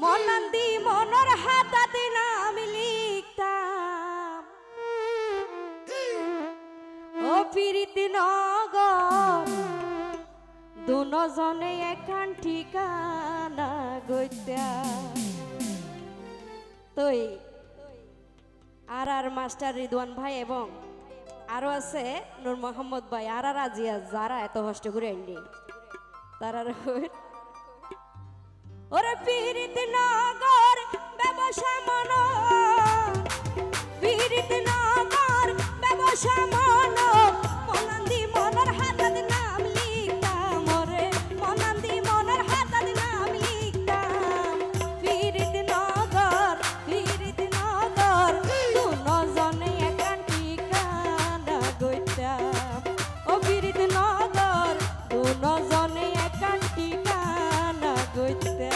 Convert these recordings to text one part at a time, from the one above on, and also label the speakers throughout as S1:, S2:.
S1: মনান্দি মনর হাতাতে নাম লিখতাম ও পিরিতি নগর দুজনে এখান ঠিকানা গইতা তুই আর মাস্টার রিদওয়ান ভাই এবং আরো আছে নূর মোহাম্মদ ভাই আর রাজিয়া যারা এত কষ্ট করে আনলি তারা ওরে পীরিত নগর ব্যবসা মন পীরিত নগর ব্যবসা মন মনান্দি মনের হাতাতে নাম লিখতাম ওরে মনান্দি মনের হাতাতে নাম লিখতাম পীরিত নগর দুজনে একান ঠিকানা গইতাম ও পীরিত নগর দুজনে একান ঠিকানা গইতাম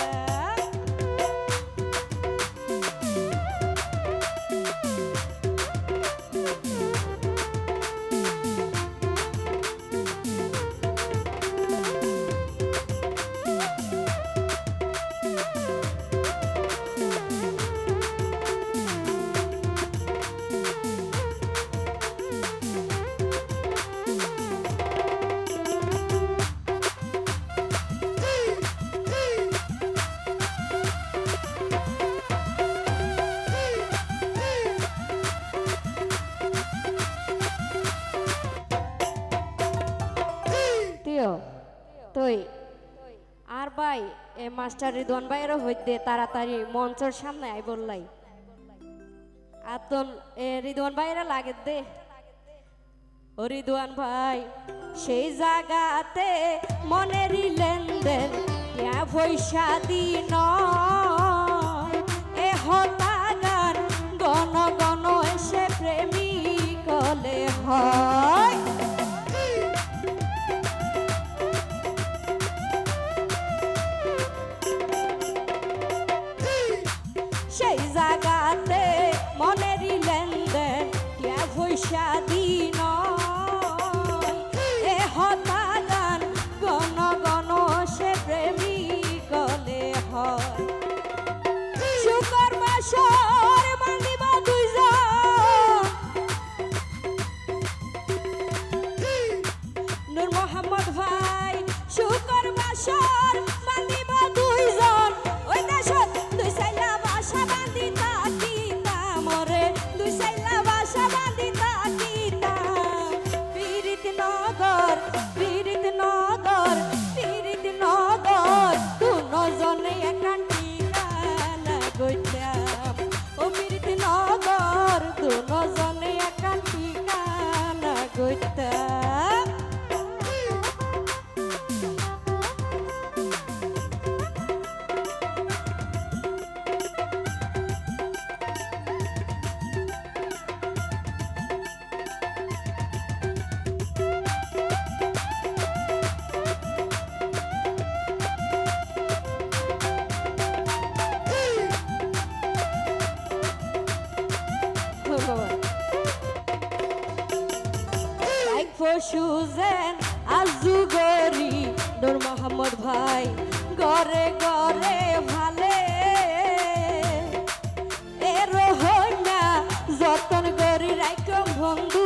S1: তুই আর ভাই এ মাস্টার রিদওয়ান ভাইয়েরও হইতে তাড়াতাড়ি মঞ্চের সামনে আই বললাই আতন এ রিদওয়ান ভাইয়েরা লাগে দে ও রিদওয়ান ভাই সেই জায়গাতে মনেরই লেনদেন ইয়া পয়সা দিন এ হতাগান গণ গণ এসে প্রেমিক হলে হয় সেই জায়গাতে মনেরই লেনদেন ইয়া পয়সা দিন এ হতাগান গণ গণ সে প্রেমিক হলে হয় শুকর বাসর বাঁধিব দুইজন নূর মোহাম্মদ ভাই শুকর বাসর বাঁধিব দুইজন ওই দেশত দুই সাইলা বাসা বাঁধি তাকিতাম ওরে দুই সাইলা বাসা বাঁধি তাকিতাম পীরিত নগর দুজনে একান ঠিকানা গইতাম ও পীরিত নগর দুজনে একান ঠিকানা গইতাম সুজেন আজুগরি নূর মোহাম্মদ ভাই গরে গরে ভালে এর হইনা যতন গরি রাইকম বন্ধু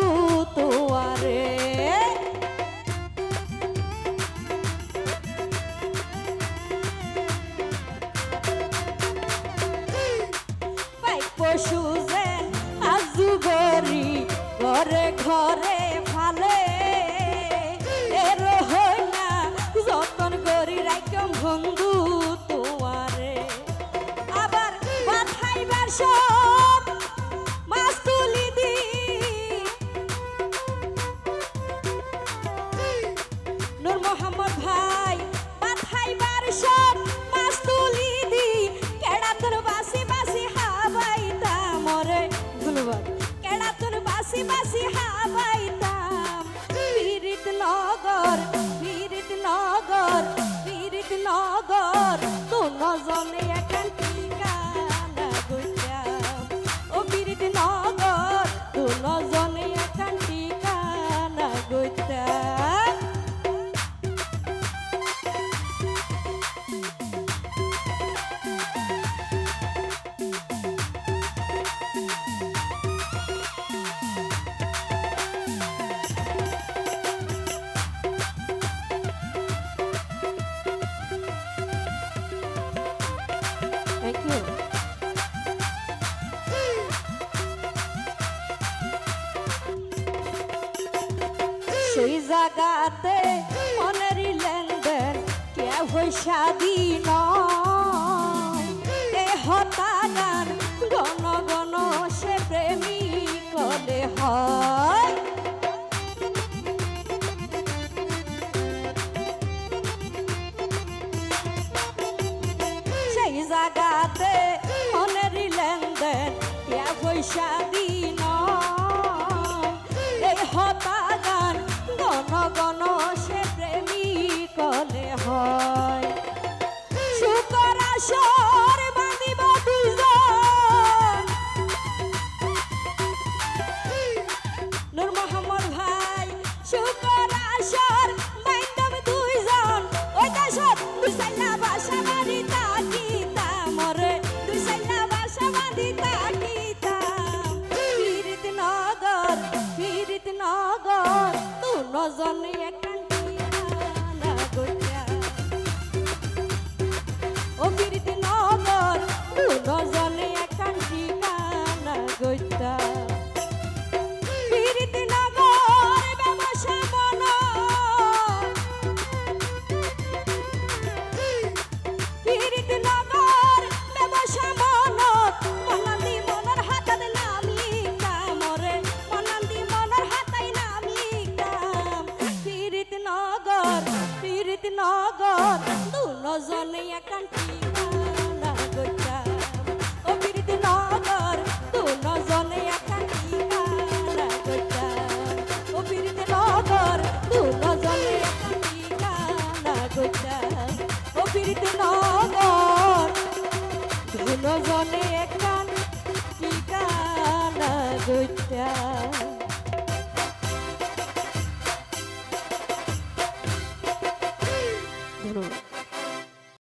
S1: তোয়ারে সুজেন আজুগরি ঘরে ঘরে ভালে এর হইনা যতন করি রাইকম বন্ধু তোমারে আবার বাথাইবার সব মাছ তুলি দি নূর মোহাম্মদ ভাই বাথাইবার সব মাছ তুলি দি কেডা তোর বাসি বাসি হাবাইতাম ওরে ধন্যবাদ কেডা তোর বাসি বাসি হাবাইতাম পীরিত নগর দুজনে একান ঠিকানা গইতাম জাগাতে মনের লেনদেন কে পয়সা দিন এ হতাগান গণ গণ সে প্রেমিক কলে হয় সেই জাগাতে মনের লেনদেন কে পয়সা দিন এই হতাগান গণ গণ সে প্রেমিক কলে হয় শুকর আসর বাঁধিব দুইজন নূর মোহাম্মদ ভাই শুকর আসর বাঁধব দুইজন ওই দেশত দুইসাইলা বাসা বাঁধি তাকিতাম মরে দুইসাইলা বাসা বাঁধি তাকিতাম ফিরিত নগর তু নজনে একখান ঠিকানা গইয়া ও ফিরিত নগর তু নজনে একখান ঠিকানা গইয়া ফিরিত নগর ব্যবসা মন ফিরিত নগর ব্যবসা মন মনান্দি মনের হাতত নাম লিখতাম মরে মনান্দি মনের হাতাই নাম লিখতাম ফিরিত নগর দু নজনে একখান ঠিকানা গইতাম ও ফিরিত নগর দু নজনে একখান ঠিকানা গইতাম ও ফিরিত নগর দু নজনে একখান ঠিকানা গইতাম ও ফিরিত নগর দু নজনে একখান ঠিকানা গইতাম ধন্যবাদ।